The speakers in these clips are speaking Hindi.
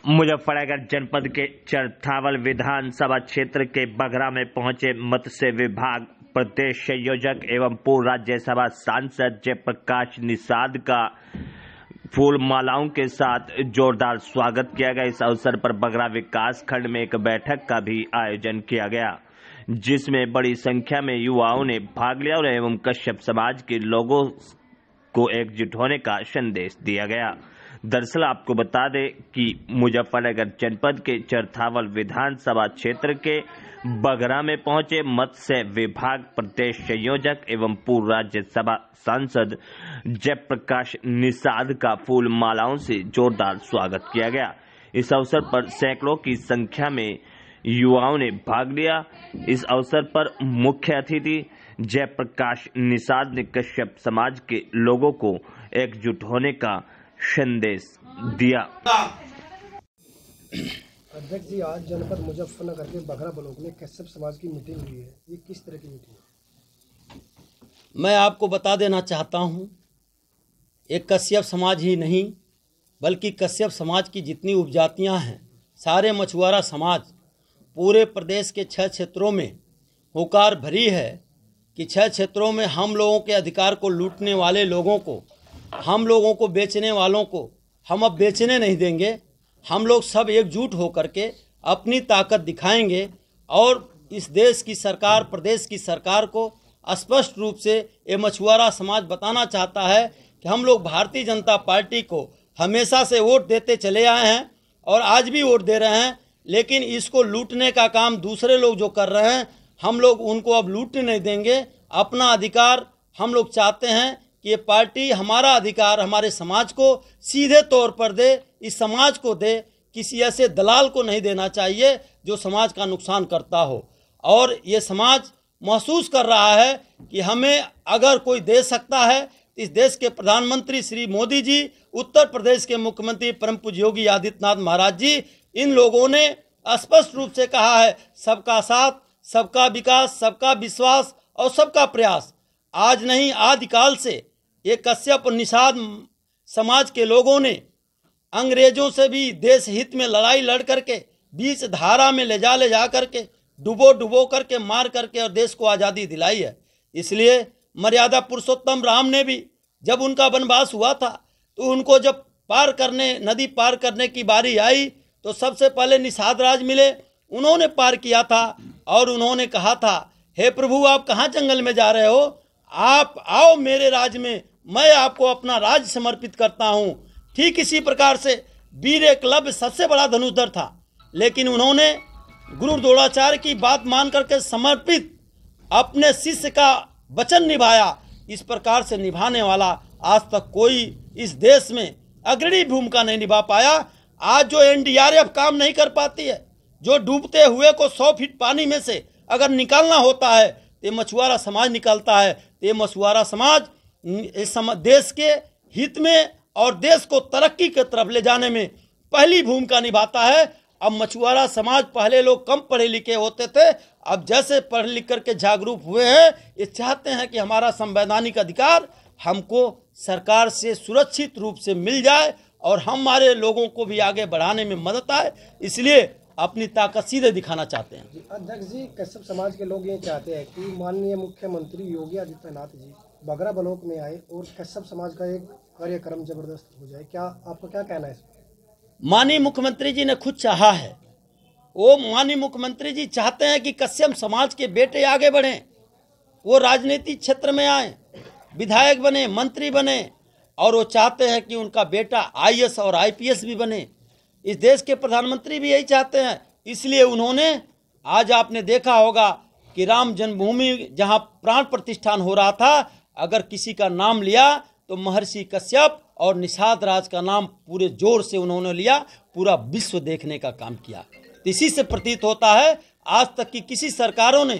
मुजफ्फरनगर जनपद के चरथावल विधानसभा क्षेत्र के बघरा में पहुंचे मत्स्य विभाग प्रदेश संयोजक एवं पूर्व राज्यसभा सांसद जयप्रकाश निषाद का फूल मालाओं के साथ जोरदार स्वागत किया गया। इस अवसर पर बघरा विकास खंड में एक बैठक का भी आयोजन किया गया, जिसमें बड़ी संख्या में युवाओं ने भाग लिया और एवं कश्यप समाज के लोगों को एकजुट होने का संदेश दिया गया। दरअसल आपको बता दें कि मुजफ्फरनगर जनपद के चरथावल विधानसभा क्षेत्र के बघरा में पहुंचे मत्स्य विभाग प्रदेश संयोजक एवं पूर्व राज्यसभा सांसद जयप्रकाश निषाद का फूल मालाओं से जोरदार स्वागत किया गया। इस अवसर पर सैकड़ों की संख्या में युवाओं ने भाग लिया। इस अवसर पर मुख्य अतिथि जयप्रकाश निषाद ने कश्यप समाज के लोगों को एकजुट होने का संदेश दिया। अध्यक्ष जी, आज जनपद मुजफ्फरनगर के बघरा ब्लॉक में कश्यप समाज की मीटिंग हुई है। ये किस तरह की मीटिंग है? मैं आपको बता देना चाहता हूँ, एक कश्यप समाज ही नहीं बल्कि कश्यप समाज की जितनी उपजातियाँ हैं, सारे मछुआरा समाज पूरे प्रदेश के 6 क्षेत्रों में हुकार भरी है कि 6 क्षेत्रों में हम लोगों के अधिकार को लूटने वाले लोगों को, हम लोगों को बेचने वालों को हम अब बेचने नहीं देंगे। हम लोग सब एकजुट होकर के अपनी ताकत दिखाएंगे और इस देश की सरकार, प्रदेश की सरकार को स्पष्ट रूप से ये मछुआरा समाज बताना चाहता है कि हम लोग भारतीय जनता पार्टी को हमेशा से वोट देते चले आए हैं और आज भी वोट दे रहे हैं, लेकिन इसको लूटने का काम दूसरे लोग जो कर रहे हैं, हम लोग उनको अब लूटने नहीं देंगे। अपना अधिकार हम लोग चाहते हैं कि ये पार्टी हमारा अधिकार हमारे समाज को सीधे तौर पर दे, इस समाज को दे, किसी ऐसे दलाल को नहीं देना चाहिए जो समाज का नुकसान करता हो। और ये समाज महसूस कर रहा है कि हमें अगर कोई दे सकता है, इस देश के प्रधानमंत्री श्री मोदी जी, उत्तर प्रदेश के मुख्यमंत्री परम पूज्य योगी आदित्यनाथ महाराज जी, इन लोगों ने स्पष्ट रूप से कहा है, सबका साथ, सबका विकास, सबका विश्वास और सबका प्रयास। आज नहीं, आदिकाल से ये कश्यप निषाद समाज के लोगों ने अंग्रेजों से भी देश हित में लड़ाई लड़ करके बीच धारा में ले जा करके डुबो करके मार करके और देश को आज़ादी दिलाई है। इसलिए मर्यादा पुरुषोत्तम राम ने भी जब उनका वनवास हुआ था तो उनको जब नदी पार करने की बारी आई तो सबसे पहले निषाद राज मिले, उन्होंने पार किया था और उन्होंने कहा था, हे प्रभु आप कहाँ जंगल में जा रहे हो, आप आओ मेरे राज में, मैं आपको अपना राज समर्पित करता हूँ। ठीक इसी प्रकार से वीर एकलव्य सबसे बड़ा धनुर्धर था, लेकिन उन्होंने गुरु द्रोणाचार्य की बात मान करके समर्पित अपने शिष्य का वचन निभाया। इस प्रकार से निभाने वाला आज तक कोई इस देश में अग्रणी भूमिका नहीं निभा पाया। आज जो NDRF काम नहीं कर पाती है, जो डूबते हुए को 100 फीट पानी में से अगर निकालना होता है तो ये मछुआरा समाज निकालता है। तो ये मछुआरा समाज देश के हित में और देश को तरक्की की तरफ ले जाने में पहली भूमिका निभाता है। अब मछुआरा समाज, पहले लोग कम पढ़े लिखे होते थे, अब जैसे पढ़ लिख करके जागरूक हुए हैं, ये चाहते हैं कि हमारा संवैधानिक अधिकार हमको सरकार से सुरक्षित रूप से मिल जाए और हमारे लोगों को भी आगे बढ़ाने में मदद आए, इसलिए अपनी ताकत सीधे दिखाना चाहते हैं। अध्यक्ष जी, कश्यप समाज के लोग ये चाहते हैं कि माननीय मुख्यमंत्री योगी आदित्यनाथ जी बघरा ब्लॉक में आए और कश्यप समाज का एक कार्यक्रम जबरदस्त हो जाए। क्या आपका क्या कहना है इस पर? माननीय मुख्यमंत्री जी ने खुद चाहा है, वो माननीय मुख्यमंत्री जी चाहते हैं कि कश्यप समाज के बेटे आगे बढ़ें, वो राजनीतिक क्षेत्र में आए, विधायक बने, मंत्री बने, और वो चाहते हैं कि उनका बेटा IAS और IPS भी बने। इस देश के प्रधानमंत्री भी यही चाहते हैं। इसलिए उन्होंने, आज आपने देखा होगा कि राम जन्मभूमि जहां प्राण प्रतिष्ठान हो रहा था, अगर किसी का नाम लिया तो महर्षि कश्यप और निषाद राज का नाम पूरे जोर से उन्होंने लिया, पूरा विश्व देखने का काम किया। तो इसी से प्रतीत होता है आज तक की किसी सरकारों ने,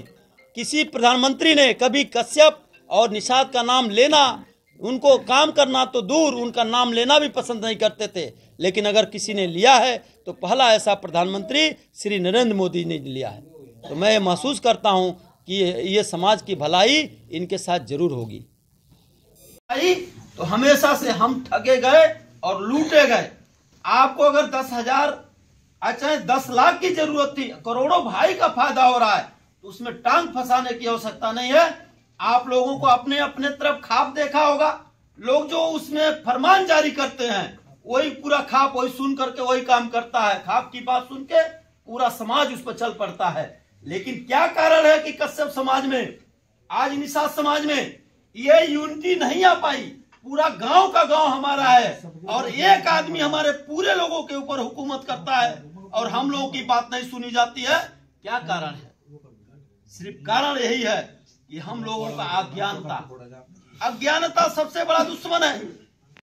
किसी प्रधानमंत्री ने कभी कश्यप और निषाद का नाम लेना, उनको काम करना तो दूर, उनका नाम लेना भी पसंद नहीं करते थे, लेकिन अगर किसी ने लिया है तो पहला ऐसा प्रधानमंत्री श्री नरेंद्र मोदी ने लिया है। तो मैं महसूस करता हूं कि ये समाज की भलाई इनके साथ जरूर होगी। तो हमेशा से हम ठगे गए और लूटे गए। आपको अगर 10,000 आज चाहे 10 लाख की जरूरत थी, करोड़ों भाई का फायदा हो रहा है, तो उसमें टांग फंसाने की आवश्यकता नहीं है। आप लोगों को अपने अपने तरफ खाप देखा होगा, लोग जो उसमें फरमान जारी करते हैं वही पूरा खाप वही सुन करके वही काम करता है। खाप की बात सुन के पूरा समाज उस पर चल पड़ता है। लेकिन क्या कारण है कि कश्यप समाज में, आज निषाद समाज में ये यूनिटी नहीं आ पाई? पूरा गांव का गांव हमारा है और एक आदमी हमारे पूरे लोगों के ऊपर हुकूमत करता है और हम लोगों की बात नहीं सुनी जाती है। क्या कारण है? सिर्फ कारण यही है कि हम लोगों का अज्ञानता सबसे बड़ा दुश्मन है।